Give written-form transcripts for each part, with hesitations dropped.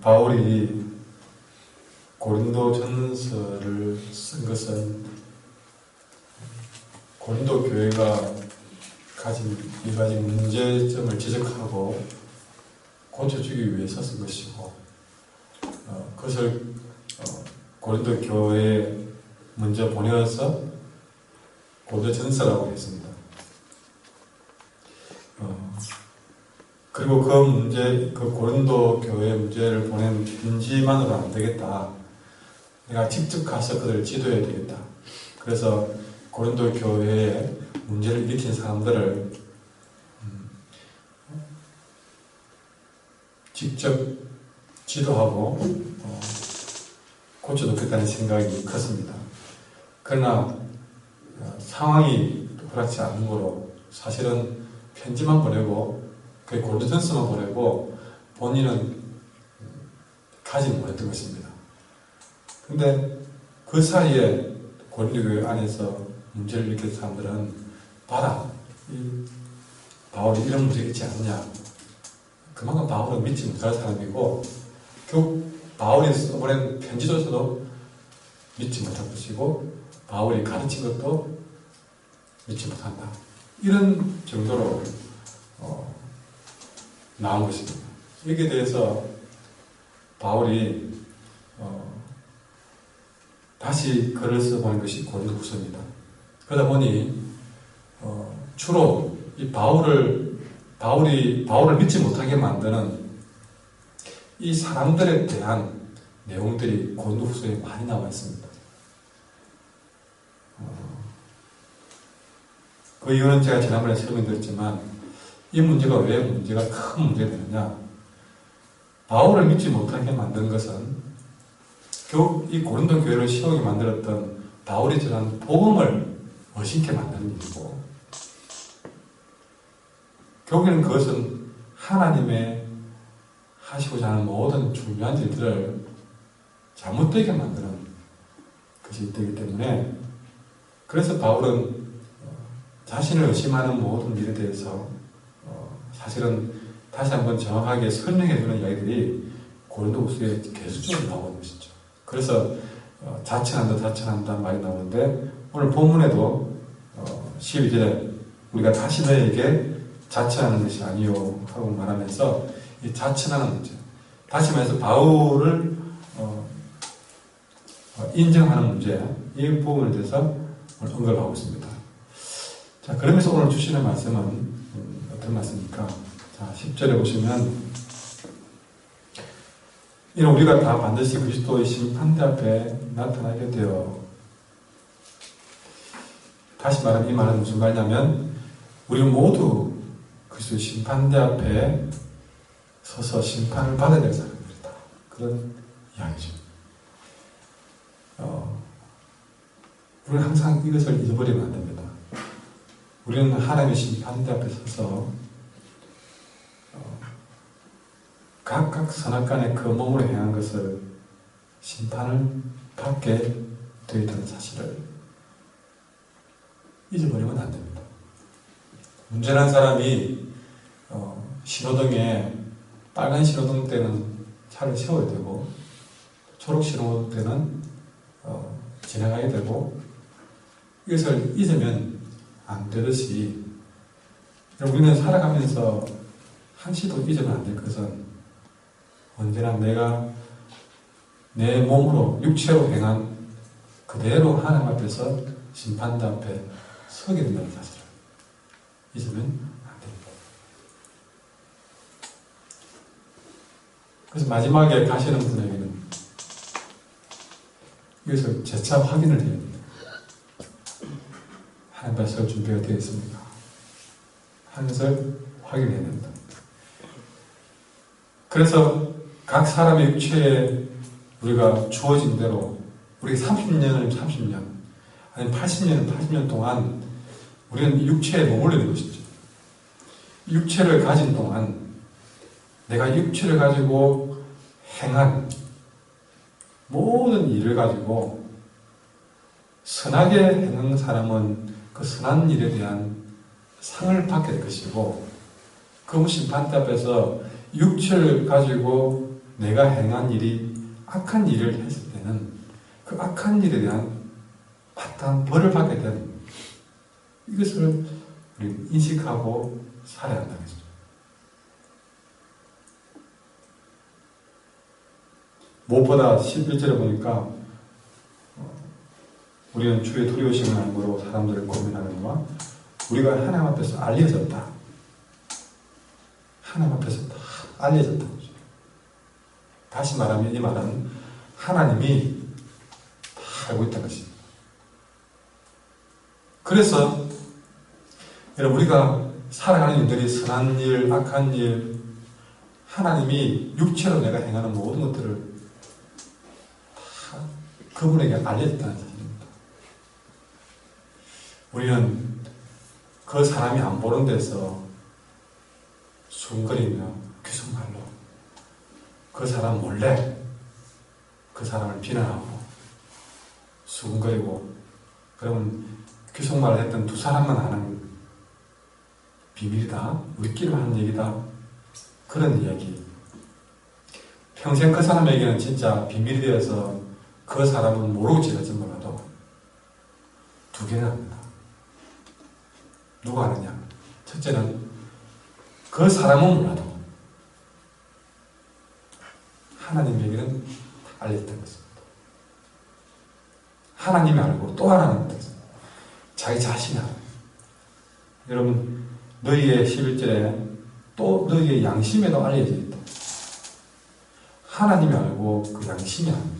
바울이 고린도 전서를 쓴 것은 고린도 교회가 가진 이 가지 문제점을 지적하고 고쳐주기 위해서 쓴 것이고, 그것을 고린도 교회에 먼저 보내어서 고린도 전서라고 했습니다. 그리고 그 고린도 교회 문제를 보낸 편지만으로는 안 되겠다. 내가 직접 가서 그들을 지도해야 되겠다. 그래서 고린도 교회에 문제를 일으킨 사람들을 직접 지도하고 고쳐놓겠다는 생각이 컸습니다. 그러나 상황이 허락지 않는 거로 사실은 편지만 보내고 그 고린도전서만 보내고 본인은 가지 못했던 것입니다. 근데 그 사이에 고린도교회 안에서 문제를 일으킨 사람들은 봐라, 이 바울이 이런 문제가 있지 않느냐. 그만큼 바울은 믿지 못할 사람이고 결국 바울이 써보낸 편지조차도 믿지 못할 것이고 바울이 가르친 것도 믿지 못한다. 이런 정도로 나온 것입니다. 여기에 대해서 바울이 다시 글을 써보는 것이 고린도후서입니다. 그러다 보니 주로 이 바울을 믿지 못하게 만드는 이 사람들에 대한 내용들이 고린도후서에 많이 나와 있습니다. 그 이유는 제가 지난번에 설명드렸지만 이 문제가 왜 문제가 큰 문제가 되느냐. 바울을 믿지 못하게 만든 것은 결국 이 고린도 교회를 세우게 만들었던 바울이 전한 복음을 어신케 만드는 일이고, 결국에는 그것은 하나님의 하시고자 하는 모든 중요한 일들을 잘못되게 만드는 것이 되기 때문에, 그래서 바울은 자신을 의심하는 모든 일에 대해서 사실은 다시 한번 정확하게 설명해주는 이야기들이 고린도후서에 계속적으로 나오는 것이죠. 그래서 자청한다 말이 나오는데, 오늘 본문에도 12절에 우리가 다시 너에게 자청하는 것이 아니요 하고 말하면서 이 자청하는 문제, 다시 말해서 바울을 인정하는 문제, 이 부분에 대해서 오늘 언급하고 있습니다. 자, 그러면서 오늘 주시는 말씀은 어떤 말씀입니까? 자, 10절에 보시면, 이는 우리가 다 반드시 그리스도의 심판대 앞에 나타나게 되어, 다시 말하면 이 말은 무슨 말이냐면, 우리 모두 그리스도의 심판대 앞에 서서 심판을 받아야 될 사람들이다. 그런 이야기죠. 우리는 항상 이것을 잊어버리면 안 됩니다. 우리는 하나님의 심판대 앞에 서서 각각 선악간에 그 몸으로 행한 것을 심판을 받게 되어 있다는 사실을 잊어버리면 안 됩니다. 운전한 사람이 신호등에 빨간 신호등 때는 차를 세워야 되고 초록 신호등 때는 지나가야 되고, 이것을 잊으면 안 되듯이 우리는 살아가면서 한시도 잊으면 안 될 것은 언제나 내가 내 몸으로 육체로 행한 그대로 하나님 앞에서 심판대 앞에 서게 된다는 사실을 잊으면 안 됩니다. 그래서 마지막에 가시는 분에게는 이것을 재차 확인을 해야 됩니다. 하나님 앞에서 준비가 되어 있습니까? 하는 것을 확인해야 됩니다. 그래서 각 사람의 육체에 우리가 주어진 대로, 우리 30년은 30년, 아니면 80년은 80년 동안 우리는 육체에 머물러 있는 것이죠. 육체를 가진 동안 내가 육체를 가지고 행한 모든 일을 가지고 선하게 행한 사람은 그 선한 일에 대한 상을 받게 될 것이고, 그 심판대 앞에서 육체를 가지고 내가 행한 일이 악한 일을 했을 때는 그 악한 일에 대한 마땅한 벌을 받게 되는 이것을 우리 인식하고 살아야 한다는 것이죠. 무엇보다 11절에 보니까 우리는 주의 두려우심을 안고로 사람들을 고민하는가 우리가 하나님 앞에서 알려졌다. 하나님 앞에서 다 알려졌다는 거죠. 다시 말하면 이 말은 하나님이 다 알고 있다는 것입니다. 그래서 여러분 우리가 살아가는 일들이 선한 일, 악한 일 하나님이 육체로 내가 행하는 모든 것들을 다 그분에게 알려졌다는 사실입니다. 우리는 그 사람이 안 보는 데서 수근거리며 귀속말로 그 사람 몰래 그 사람을 비난하고 수근거리고 그러면 귀속말을 했던 두 사람만 아는 비밀이다. 우리끼리만 하는 얘기다. 그런 이야기. 평생 그 사람에게는 진짜 비밀이 되어서 그 사람은 모르고 지낼지 몰라도 두 개나 합니다. 누가 아느냐? 첫째는 그 사람은 몰라도 하나님에게는 알려졌다는 것입니다. 하나님이 알고 또 하나는 자기 자신이 알아요. 여러분 너희의 11절에 또 너희의 양심에도 알려져 있다. 하나님이 알고 그 양심이 아닙니다.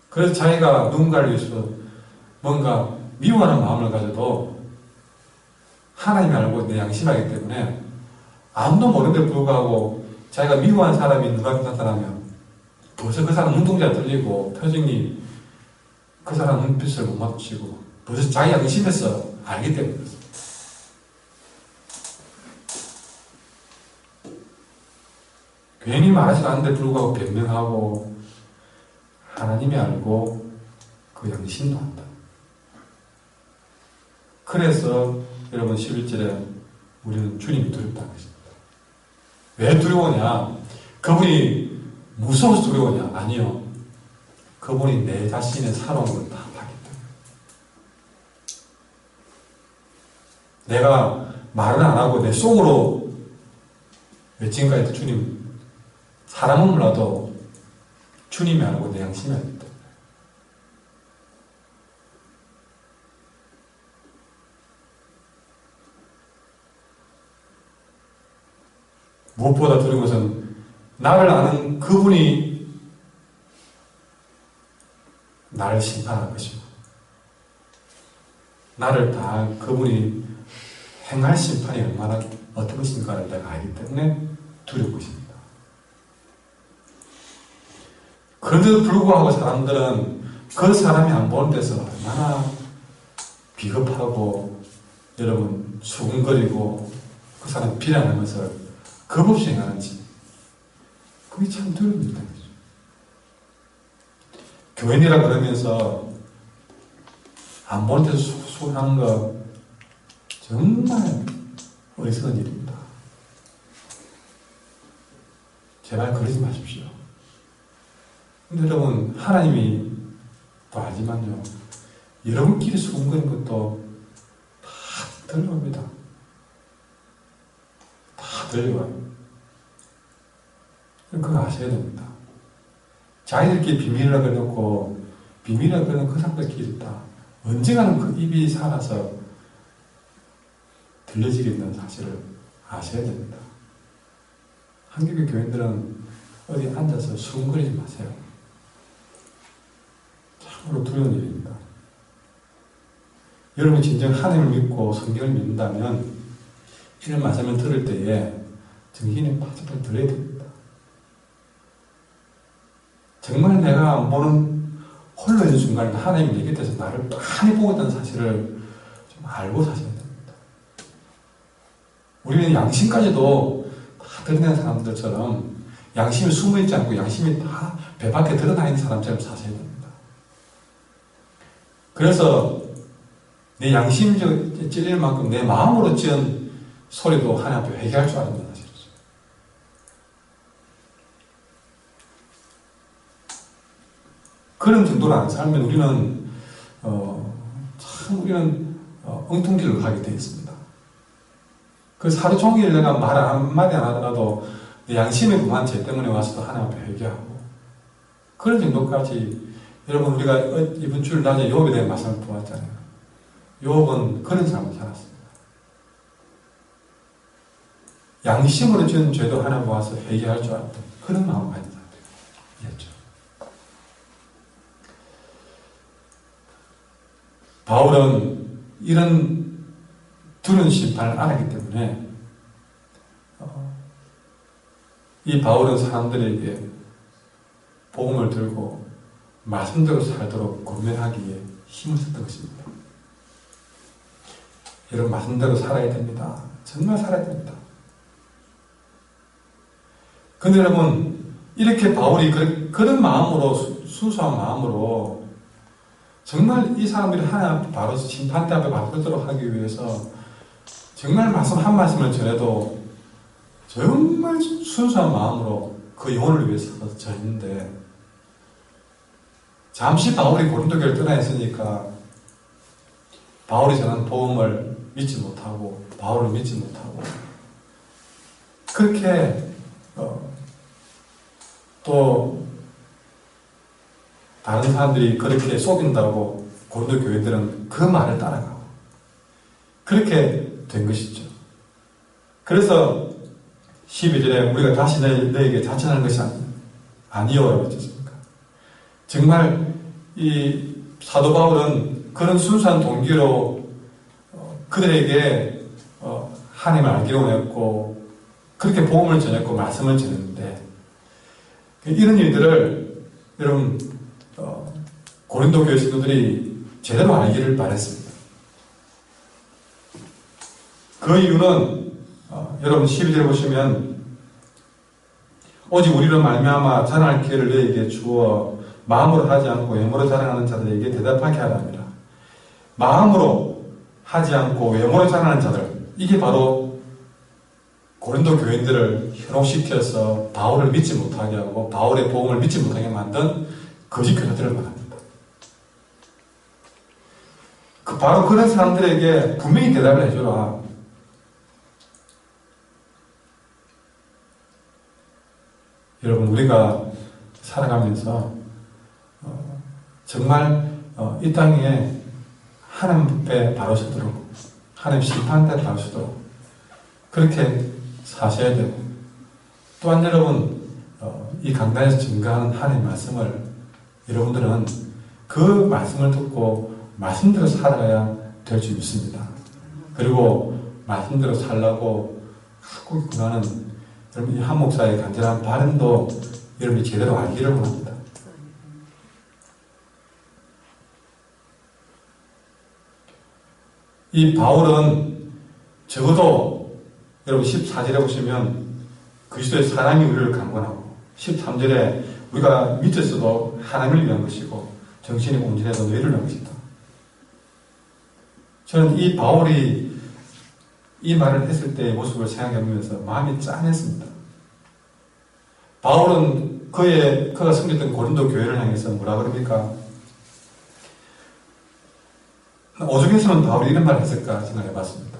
그래서 자기가 누군가를 위해서 뭔가 미워하는 마음을 가져도 하나님이 알고 내 양심이 알기 때문에 아무도 모르는데 불구하고 자기가 미워한 사람이 눈앞에 나타나면 벌써 그 사람 눈동자 들리고 표정이 그 사람 눈빛을 못 맞추고 벌써 자기 양심에서 알기 때문에 그렇습니다. 괜히 말하지 않는데 불구하고 변명하고 하나님이 알고 그 양심도 한다. 그래서 여러분 11절에 우리는 주님이 두렵다는 것입니다. 왜 두려우냐? 그분이 무서워서 두려우냐? 아니요. 그분이 내 자신의 살아온 걸 다 봤기 때문에. 내가 말은 안 하고 내 속으로 왜 지금까지도 주님 사람은 몰라도 주님이 알고 내 양심이 알기 때문에. 무엇보다 두려운 것은 나를 아는 그분이 나를 심판하는 것입니다. 나를 다 그분이 행할 심판이 얼마나 어떤 것인가를 내가 알기 때문에 두려운 것입니다. 그런데도 불구하고 사람들은 그 사람이 안 보는 데서 얼마나 비겁하고 여러분 수근거리고 그 사람 비난하는 것을 겁없이 행하는지 그게 참 두렵습니다. 교인이라 그러면서 안 보는 데서 수근하는 거 정말 어리석은 일입니다. 제발 그러지 마십시오. 근데 여러분 하나님이 또 알지만요 여러분끼리 수근거리는 것도 다 들려옵니다. 다 들려와요. 그거 아셔야 됩니다. 자기들끼리 비밀이라고 해놓고 비밀이라고 해놓은 그 사람들끼리 있다. 언젠가는 그 입이 살아서 들려지겠다는 사실을 아셔야 됩니다. 한국의 교인들은 어디 앉아서 수근거리지 마세요. 참으로 두려운 일입니다. 여러분이 진정 하나님을 믿고 성경을 믿는다면 이런 말씀을 들을 때에 정신이 바짝 들어야 됩니다. 정말 내가 안 보는 홀로 있는 순간에 하나님이 내 곁에서 나를 많이 보고 있다는 사실을 좀 알고 사셔야 됩니다. 우리는 양심까지도 다 드러내는 사람들처럼 양심이 숨어있지 않고 양심이 다 배 밖에 드러나 있는 사람처럼 사셔야 됩니다. 그래서 내 양심이 찔릴 만큼 내 마음으로 지은 소리도 하나님 앞에 회개할 줄 알아야 된다는 사실이죠. 그런 정도로 안 살면 우리는 참 우리는 엉뚱길로 가게 되어 있습니다. 그 하루 종일 내가 말 한마디 안 하더라도 양심의 무한 죄 때문에 와서도 하나님 앞에 회개하고 그런 정도까지 여러분 우리가 이번 주일 낮에 욥에 대한 말씀을 보았잖아요. 욥은 그런 삶을 살았습니다. 양심으로 지은 죄도 하나님 와서 회개할 줄 알았던 그런 마음을 가진 사람들이었죠. 바울은 이런 두려운 심판을 알았기 때문에 이 바울은 사람들에게 복음을 들고 말씀대로 살도록 권면하기에 힘을 썼던 것입니다. 여러분 말씀대로 살아야 됩니다. 정말 살아야 됩니다. 근데 여러분 이렇게 바울이 그런 마음으로 순수한 마음으로 정말 이 사람들이 하나님 바로 심판대 앞에 바꾸도록 하기 위해서 정말 말씀 한 말씀을 전해도 정말 순수한 마음으로 그 영혼을 위해서 전했는데 잠시 바울이 고린도 교회를 떠나 있으니까 바울이 전한 복음을 믿지 못하고 바울을 믿지 못하고 그렇게 또 다른 사람들이 그렇게 속인다고 고린도 교회들은 그 말을 따라가고 그렇게 된 것이죠. 그래서 12절에 우리가 다시 너에게 자천하는 것이 아니요라고 했습니까? 정말 이 사도 바울은 그런 순수한 동기로 그들에게 하나님을 알기로 원했고 그렇게 복음을 전했고 말씀을 전했는데 이런 일들을 여러분 고린도 교회 식구들이 제대로 알기를 바랬습니다. 그 이유는 여러분 12절에 보시면 오직 우리로 말미암아 자랑할 기회를 너에게 주어 마음으로 하지 않고 외모로 자랑하는 자들에게 대답하게 하랍니다. 마음으로 하지 않고 외모로 자랑하는 자들 이게 바로 고린도 교인들을 현혹시켜서 바울을 믿지 못하게 하고 바울의 복음을 믿지 못하게 만든 거짓 교사들을 말합니다. 바로 그런 사람들에게 분명히 대답을 해주라. 여러분 우리가 살아가면서 정말 이 땅에 하나님 앞에 바로 서도록 하나님 심판대 바로 서도록 그렇게 사셔야 되고 또한 여러분 이 강단에서 증거하는 하나님의 말씀을 여러분들은 그 말씀을 듣고 말씀대로 살아야 될 줄 믿습니다. 그리고 말씀대로 살라고 하고 있구나는 여러분 이 한 목사의 간절한 바람도 여러분이 제대로 알기를 원합니다. 이 바울은 적어도 여러분 14절에 보시면 그리스도의 사랑이 우리를 강권하고 13절에 우리가 믿었어도 하나님을 위한 것이고 정신이 온전해도 너희를 위한 것이다. 저는 이 바울이 이 말을 했을 때의 모습을 생각해보면서 마음이 짠했습니다. 바울은 그가 섬겼던 고린도 교회를 향해서 뭐라 그럽니까? 오죽했으면 바울이 이런 말을 했을까 생각해봤습니다.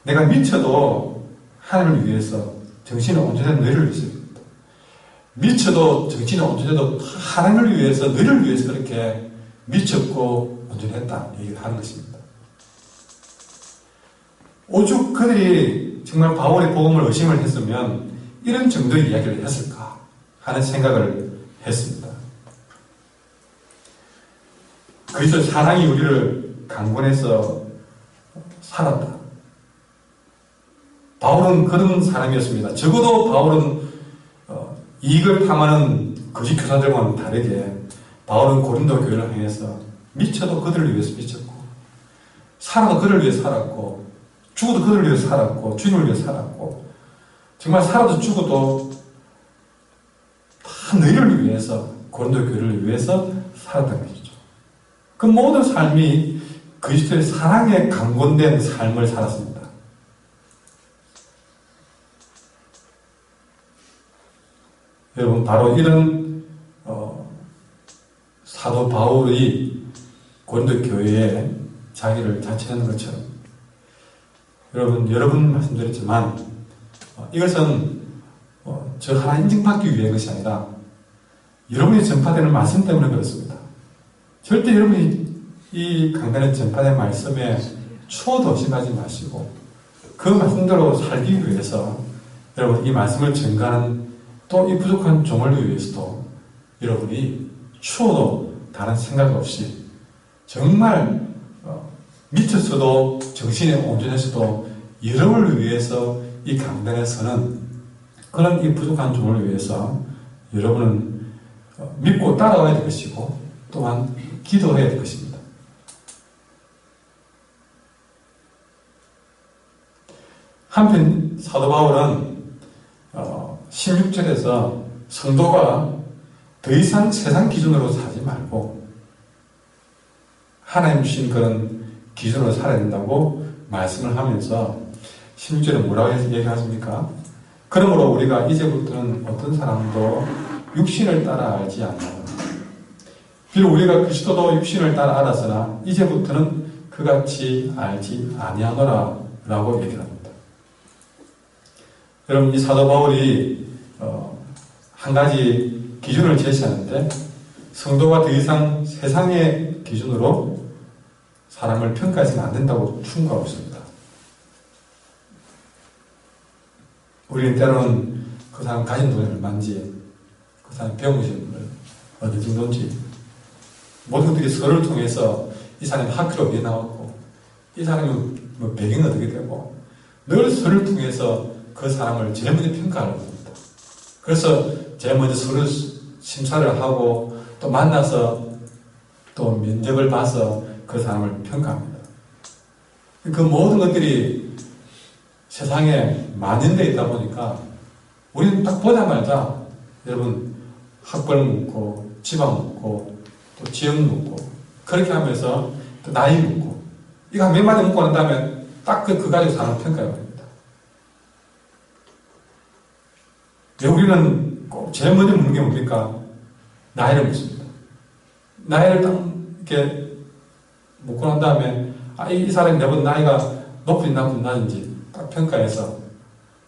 내가 미쳐도 하나님을 위해서 정신이 온전한 너희를 위해서입니다. 미쳐도 정신이 온전해도 하나님을 위해서 너희를 위해서 그렇게 미쳤고 온전했다 얘기를 하는 것입니다. 오죽 그들이 정말 바울의 복음을 의심을 했으면 이런 정도의 이야기를 했을까 하는 생각을 했습니다. 그리스도 사랑이 우리를 강권해서 살았다. 바울은 그런 사람이었습니다. 적어도 바울은 이익을 탐하는 거짓 교사들과는 다르게 바울은 고린도 교회를 향해서 미쳐도 그들을 위해서 미쳤고 살아도 그들을 위해서 살았고 죽어도 그들을 위해서 살았고 주님을 위해서 살았고 정말 살아도 죽어도 다 너희를 위해서 고린도 교회를 위해서 살았다는 것이죠. 그 모든 삶이 그리스도의 사랑에 강권된 삶을 살았습니다. 여러분 바로 이런 사도 바울이 고린도 교회에 자기를 자처하는 것처럼 여러 번 말씀드렸지만 이것은 저 하나 인증받기 위한 것이 아니라 여러분이 전파되는 말씀 때문에 그렇습니다. 절대 여러분이 이 강단에 전파된 말씀에 추호도 심하지 마시고 그 말씀대로 살기 위해서 여러분 이 말씀을 전가하는 또 이 부족한 종을 위해서도 여러분이 추호도 다른 생각 없이 정말 미쳤어도 정신이 온전해서도 여러분을 위해서 이 강단에 서는 그런 이 부족한 종을 위해서 여러분은 믿고 따라와야 될 것이고 또한 기도해야 될 것입니다. 한편 사도 바울은 16절에서 성도가 더 이상 세상 기준으로 살지 말고 하나님 주신 그런 기준으로 살아야 된다고 말씀을 하면서 16절에 뭐라고 얘기하십니까? 그러므로 우리가 이제부터는 어떤 사람도 육신을 따라 알지 않노라. 비록 우리가 그리스도도 육신을 따라 알았으나 이제부터는 그같이 알지 아니하노라 라고 얘기를 합니다. 여러분 이 사도 바울이 한 가지 기준을 제시하는데 성도가 더 이상 세상의 기준으로 사람을 평가해서는 안 된다고 충고하고 있습니다. 우리는 때로는 그 사람 가진 돈이 얼마인지 그 사람 배운 것이 어느 정도인지 모든 것들이 서로를 통해서 이 사람이 학교로 왜 나왔고 이 사람이 뭐 배경이 어떻게 되고 늘 서로를 통해서 그 사람을 제일 먼저 평가하려고 합니다. 그래서 제일 먼저 서로 심사를 하고 또 만나서 또 면접을 봐서 그 사람을 평가합니다. 그 모든 것들이 세상에 만연되어 있다 보니까 우리는 딱 보자마자 여러분 학벌 묻고 지방 묻고 또 지역 묻고 그렇게 하면서 또 나이 묻고 이거 한 몇 마디 묻고 난 다음에 딱 그 가지고 사람을 평가해 버립니다. 우리는 꼭 제일 먼저 묻는 게 뭡니까? 나이를 묻습니다. 나이를 딱 이렇게 묻고 난 다음에 이 사람이 내보다 나이가 높은지 낮은지 딱 평가해서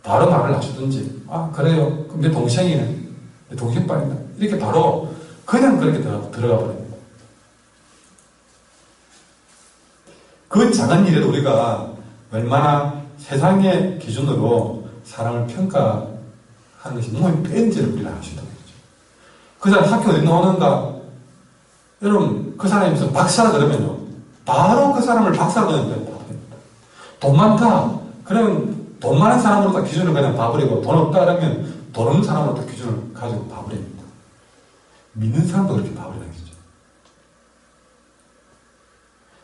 바로 말을 낮추든지 그래요? 그럼 내 동생이네. 내 동생빨이네. 이렇게 바로 그냥 그렇게 들어가 버립니다. 그 작은 일에도 우리가 얼마나 세상의 기준으로 사람을 평가하는 것이 너무 뺀지를 우리가 아시다. 그 사람 학교 어디 나오는가? 여러분, 그 사람이 무슨 박사라 그러면요. 바로 그 사람을 박사로 그냥 봐버립니다. 돈 많다. 그러면 돈 많은 사람으로 다 기준을 그냥 봐버리고 돈 없다 그러면 돈 없는 사람으로 다 기준을 가지고 봐버립니다. 믿는 사람도 그렇게 봐버리는 것이죠.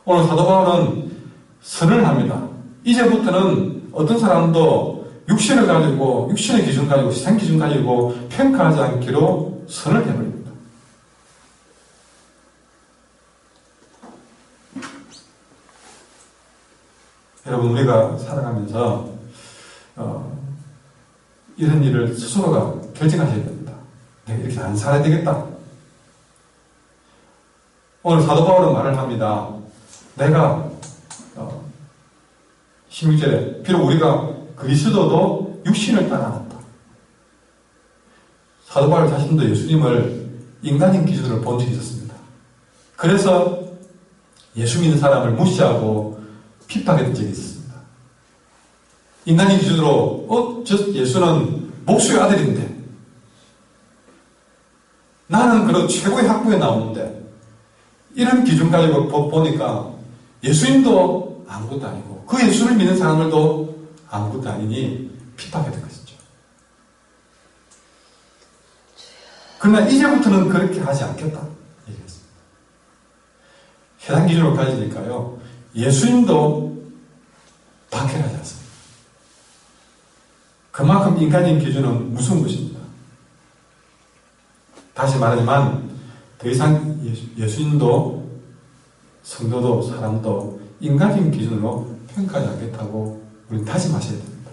오늘 사도 바울은 선을 합니다. 이제부터는 어떤 사람도 육신을 가지고 육신의 기준 가지고 세상 기준 가지고 평가하지 않기로 선을 해버립니다. 여러분 우리가 살아가면서 이런 일을 스스로가 결정하셔야 됩니다. 내가 이렇게 안 살아야 되겠다. 오늘 사도 바울은 말을 합니다. 내가 16절에 비록 우리가 그리스도도 육신을 따라갔다. 사도 바울 자신도 예수님을 인간인 기준으로 본 적이 있었습니다. 그래서 예수 믿는 사람을 무시하고 핍박했던 적이 있었습니다. 인간인 기준으로 저 예수는 목수의 아들인데 나는 그래도 최고의 학부에 나오는데 이런 기준 가지고 보니까 예수님도 아무것도 아니고 그 예수를 믿는 사람들도 아무것도 아니니 핍박했던 것이죠. 그러나 이제부터는 그렇게 하지 않겠다 얘기했습니다. 해당 기준으로 가지니까요 예수님도 박해하지 않습니다. 그만큼 인간인 기준은 무서운 것입니다. 다시 말하지만 더 이상 예수님도 성도도 사람도 인간인 기준으로 평가하지 않겠다고 우리는 다짐하셔야 됩니다.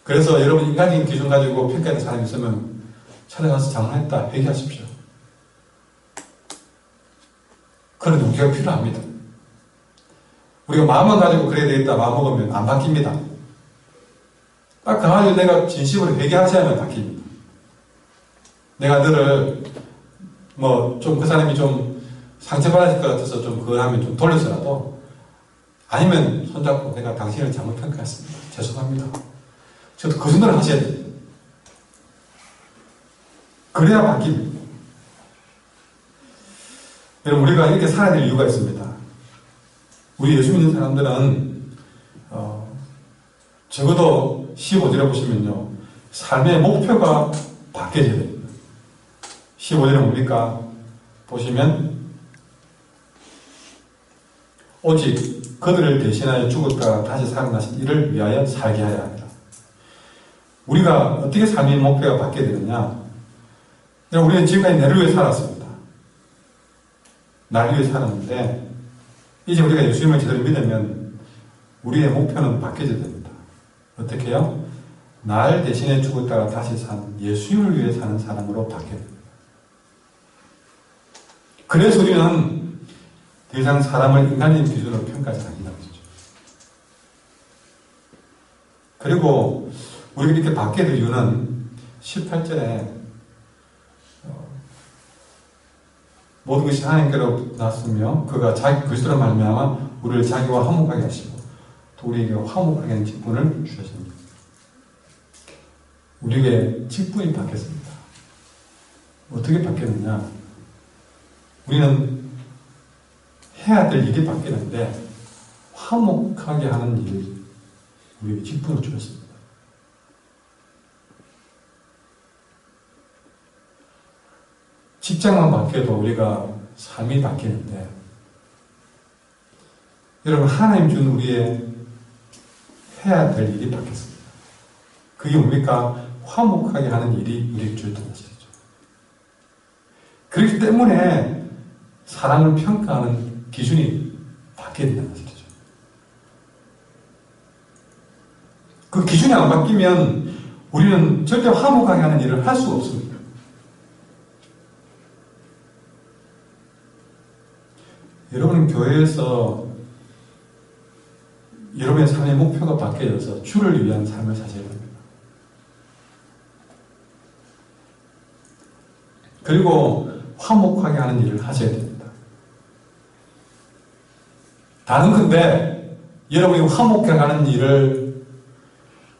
그래서 여러분 인간인 기준 가지고 평가하는 사람이 있으면 찾아가서 잘못했다 회개하십시오. 그런 용기가 필요합니다. 우리가 마음만 가지고 그래야 되겠다 마음 먹으면 안 바뀝니다. 딱 가만히 내가 진심으로 회개하지 않으면 바뀝니다. 내가 너를 좀 그 사람이 좀 상처받을 것 같아서 좀 그걸 하면 좀 돌려서라도 아니면 손잡고 내가 당신을 잘못 평가했습니다. 죄송합니다. 저도 그 정도는 하셔야 됩니다. 그래야 바뀝니다. 여러분 우리가 이렇게 살아야 될 이유가 있습니다. 우리 예수 믿는 사람들은 적어도 15절에 보시면요. 삶의 목표가 바뀌어야 됩니다. 15절에 뭡니까? 보시면 오직 그들을 대신하여 죽었다가 다시 살아나신 이를 위하여 살게 하여야 합니다. 우리가 어떻게 삶의 목표가 바뀌어야 되느냐? 우리는 지금까지 나를 위해 살았습니다. 나를 위해 살았는데 이제 우리가 예수님을 제대로 믿으면 우리의 목표는 바뀌어야 됩니다. 어떻게 해요? 날 대신에 죽었다가 다시 산 예수님을 위해 사는 사람으로 바뀌어야 됩니다. 그래서 우리는 더 이상 사람을 인간적인 기준으로 평가하지 않는다는 거죠. 그리고 우리가 이렇게 바뀌어야 될 이유는 18절에 모든 것이 하나님께로 났으며 그가 자기 그리스도로 말미암아 우리를 자기와 화목하게 하시고 또 우리에게 화목하게 하는 직분을 주셨습니다. 우리에게 직분이 바뀌었습니다. 어떻게 바뀌었느냐? 우리는 해야 될 일이 바뀌었는데 화목하게 하는 일을 우리에게 직분을 주셨습니다. 직장만 바뀌어도 우리가 삶이 바뀌는데 여러분 하나님 준 우리의 해야 될 일이 바뀌었습니다. 그게 뭡니까? 화목하게 하는 일이 우리에게 주었다는 것이죠. 그렇기 때문에 사람을 평가하는 기준이 바뀌어야 된다는 것이죠. 그 기준이 안 바뀌면 우리는 절대 화목하게 하는 일을 할 수가 없습니다. 여러분 교회에서 여러분의 삶의 목표가 바뀌어져서 주를 위한 삶을 사셔야 됩니다. 그리고 화목하게 하는 일을 하셔야 됩니다. 다른건데 여러분이 화목하게 하는 일을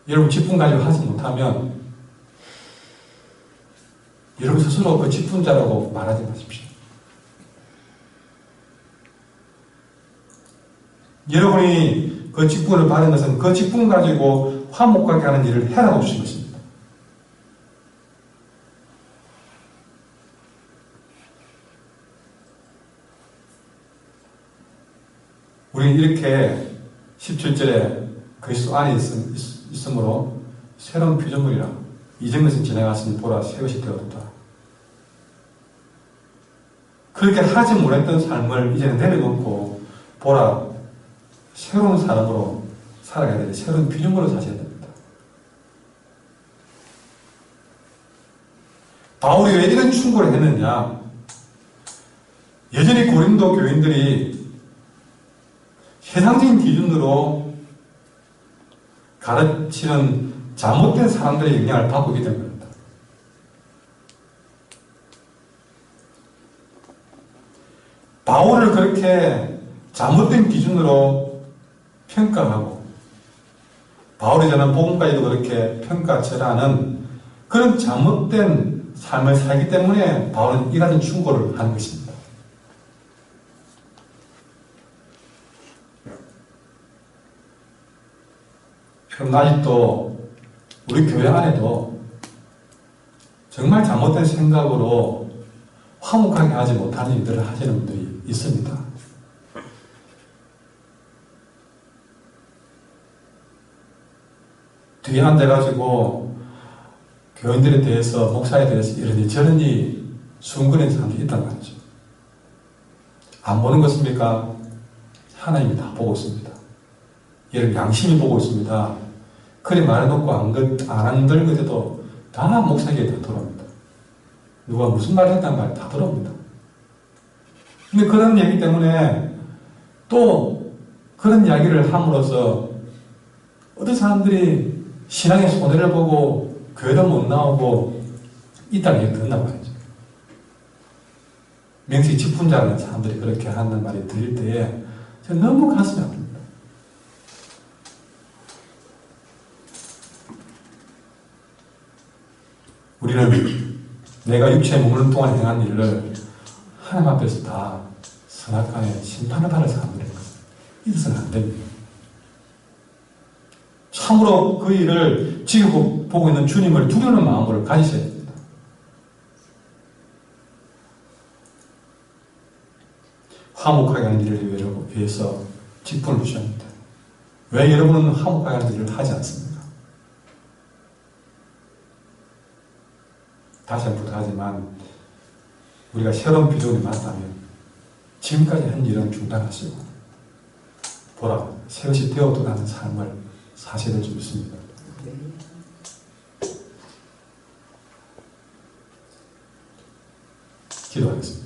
여러분 직분 가지고 하지 못하면 여러분 스스로 그 직분자라고 말하지 마십시오. 여러분이 그 직분을 받은 것은 그 직분 가지고 화목하게 하는 일을 해라고 주신 것입니다. 우리는 이렇게 17절에 그리스도 안에 있으므로 새로운 피조물이라 이전 것은 지나갔으니 보라 새 것이 되었다. 그렇게 하지 못했던 삶을 이제는 내려놓고 보라 새로운 사람으로 살아가야 되는데 새로운 피조물로 사셔야 됩니다. 바울이 왜 이런 충고를 했느냐? 여전히 고린도 교인들이 세상적인 기준으로 가르치는 잘못된 사람들의 영향을 받고 있기 때문입니다. 바울을 그렇게 잘못된 기준으로 평가하고 바울이 전한 복음까지도 그렇게 평가절하는 그런 잘못된 삶을 살기 때문에 바울은 이 같은 충고를 하는 것입니다. 그럼 아직도 우리 교회 안에도 정말 잘못된 생각으로 화목하게 하지 못하는 일들을 하시는 분들이 있습니다. 뒤에 앉아가지고 교인들에 대해서 목사에 대해서 이러니 저러니 순근해서 사람들이 있단 말이죠. 안 보는 것입니까? 하나님이 다 보고 있습니다. 여러분 양심이 보고 있습니다. 그리 말해놓고 안 한들거려도 다 목사에게 다 들어옵니다. 누가 무슨 말을 했다는 말 다 들어옵니다. 근데 그런 얘기 때문에 또 그런 이야기를 함으로써 어떤 사람들이 신앙의 손해를 보고 교회도 못 나오고 있다는 얘기 듣는다고 하죠. 명식 직분자라는 사람들이 그렇게 하는 말이 들릴 때에 저는 너무 가슴이 아픕니다. 우리는 내가 육체에 머무는 동안 행한 일을 하나님 앞에서 다 선악간에 심판을 받을 사람들인 것. 이것은 안 됩니다. 참으로 그 일을 지금 보고 있는 주님을 두려는 마음을 가지셔야 됩니다. 화목하게 하는 일을 위해서 직분을 주셔야 합니다. 왜 여러분은 화목하게 하는 일을 하지 않습니까? 다시 한번 부탁하지만 우리가 새로운 비전이 맞다면 지금까지 한 일은 중단하시고 보라, 새것이 되어도라는 삶을 사셔야 될 줄 믿습니다. 기도하겠습니다.